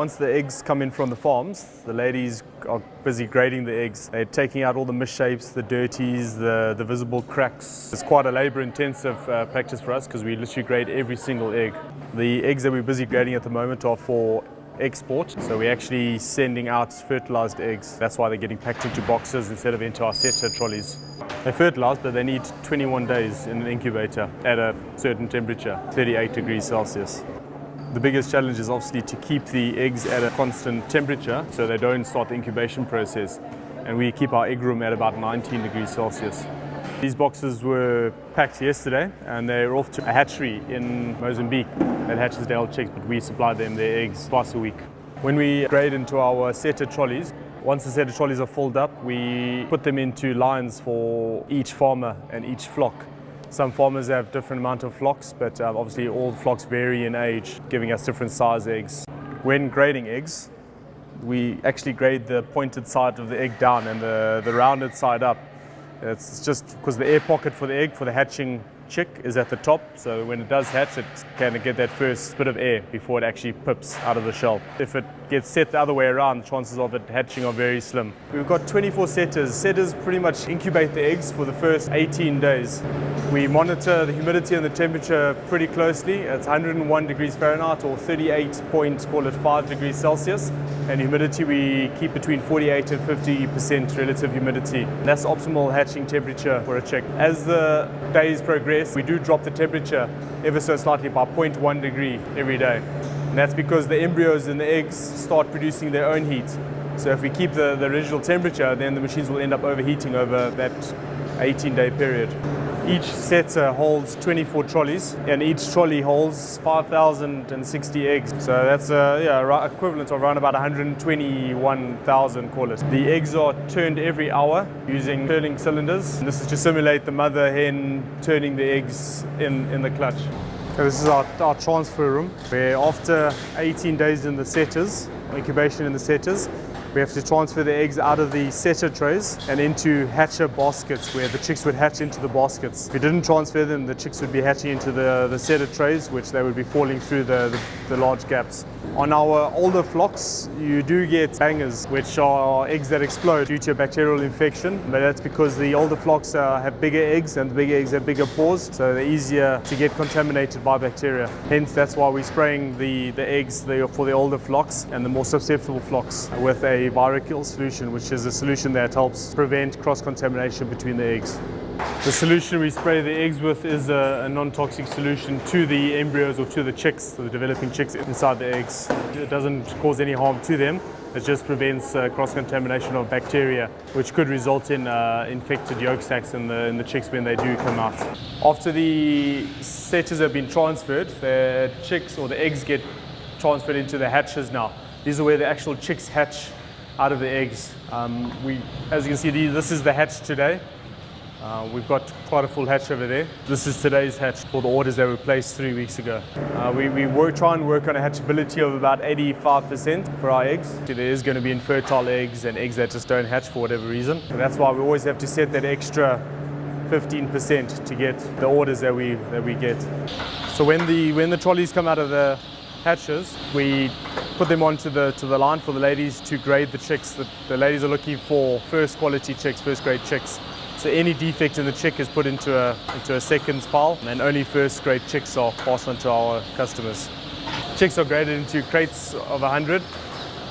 Once the eggs come in from the farms, the ladies are busy grading the eggs. They're taking out all the misshapes, the dirties, the visible cracks. It's quite a labor-intensive practice for us because we literally grade every single egg. The eggs that we're busy grading at the moment are for export, so we're actually sending out fertilized eggs. That's why they're getting packed into boxes instead of into our setter trolleys. They're fertilized, but they need 21 days in an incubator at a certain temperature, 38 degrees Celsius. The biggest challenge is obviously to keep the eggs at a constant temperature so they don't start the incubation process. And we keep our egg room at about 19 degrees Celsius. These boxes were packed yesterday and they're off to a hatchery in Mozambique that hatches the adult chicks, but we supply them their eggs twice a week. When we grade into our setter trolleys, once the setter trolleys are filled up, we put them into lines for each farmer and each flock. Some farmers have different amount of flocks, but obviously all flocks vary in age, giving us different size eggs. When grading eggs, we actually grade the pointed side of the egg down and the rounded side up. It's just because the air pocket for the egg, for the hatching chick, is at the top, so when it does hatch, it can get that first bit of air before it actually pips out of the shell. If it gets set the other way around, the chances of it hatching are very slim. We've got 24 setters. Setters pretty much incubate the eggs for the first 18 days. We monitor the humidity and the temperature pretty closely. It's 101 degrees Fahrenheit or 5 degrees Celsius. And humidity we keep between 48 and 50% relative humidity. That's the optimal hatching temperature for a chick. As the days progress, we do drop the temperature ever so slightly by 0.1 degree every day. And that's because the embryos in the eggs start producing their own heat. So if we keep the original temperature, then the machines will end up overheating over that 18-day period. Each setter holds 24 trolleys, and each trolley holds 5,060 eggs. So that's equivalent of around about 121,000, call it. The eggs are turned every hour using turning cylinders. And this is to simulate the mother hen turning the eggs in the clutch. So this is our transfer room, where after 18 days in the setters, incubation in the setters, we have to transfer the eggs out of the setter trays and into hatcher baskets where the chicks would hatch into the baskets. If we didn't transfer them, the chicks would be hatching into the setter trays, which they would be falling through the large gaps. On our older flocks, you do get bangers, which are eggs that explode due to a bacterial infection. But that's because the older flocks have bigger eggs, and the bigger eggs have bigger pores, so they're easier to get contaminated by bacteria. Hence, that's why we're spraying the eggs for the older flocks and the more susceptible flocks with a viral solution, which is a solution that helps prevent cross-contamination between the eggs. The solution we spray the eggs with is a non-toxic solution to the embryos or to the chicks, the developing chicks inside the eggs. It doesn't cause any harm to them. It just prevents cross-contamination of bacteria, which could result in infected yolk sacs in the chicks when they do come out. After the setters have been transferred, the chicks or the eggs get transferred into the hatches now. These are where the actual chicks hatch out of the eggs. As you can see, this is the hatch today. We've got quite a full hatch over there. This is today's hatch for the orders that were placed 3 weeks ago. We try and work on a hatchability of about 85% for our eggs. There is going to be infertile eggs and eggs that just don't hatch for whatever reason. And that's why we always have to set that extra 15% to get the orders that we get. So when the trolleys come out of the hatches, we put them onto the line for the ladies to grade the chicks. The ladies are looking for first quality chicks, first grade chicks. So any defect in the chick is put into a seconds pile, and only first grade chicks are passed on to our customers. Chicks are graded into crates of 100,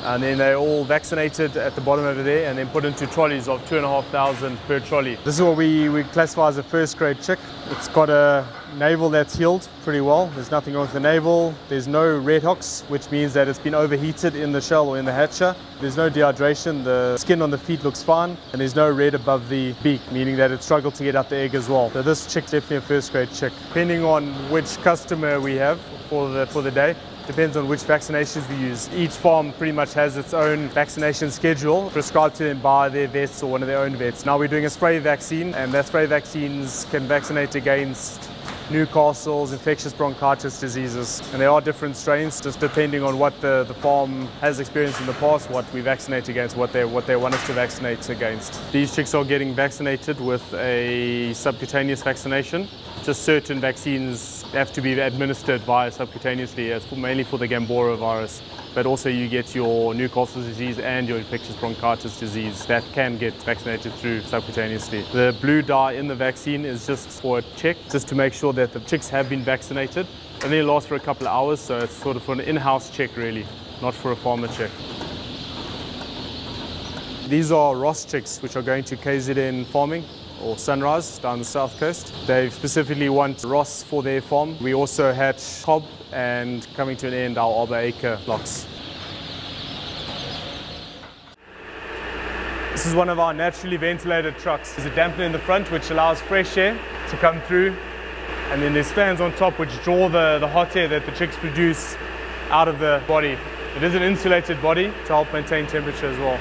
and then they're all vaccinated at the bottom over there and then put into trolleys of 2,500 per trolley. This is what we classify as a first grade chick. It's got a navel that's healed pretty well. There's nothing wrong with the navel. There's no red hocks, which means that it's been overheated in the shell or in the hatcher. There's no dehydration. The skin on the feet looks fine, and there's no red above the beak, meaning that it struggled to get out the egg as well. So this chick's definitely a first grade chick. Depending on which customer we have for the day, depends on which vaccinations we use. Each farm pretty much has its own vaccination schedule prescribed to them by their vets or one of their own vets. Now we're doing a spray vaccine, and that spray vaccines can vaccinate against Newcastle's infectious bronchitis diseases. And there are different strains, just depending on what the farm has experienced in the past, what we vaccinate against, what they want us to vaccinate against. These chicks are getting vaccinated with a subcutaneous vaccination. Just certain vaccines have to be administered via subcutaneously, mainly for the Gambora virus. but also you get your Newcastle disease and your infectious bronchitis disease that can get vaccinated through subcutaneously. The blue dye in the vaccine is just for a check, just to make sure that the chicks have been vaccinated. And then it lasts for a couple of hours, so it's sort of for an in-house check really, not for a farmer check. These are Ross chicks, which are going to KZN farming, or Sunrise down the south coast. They specifically want Ross for their farm. We also hatch Cobb and, coming to an end, our Arbor Acre blocks. This is one of our naturally ventilated trucks. There's a dampener in the front which allows fresh air to come through, and then there's fans on top which draw the hot air that the chicks produce out of the body. It is an insulated body to help maintain temperature as well.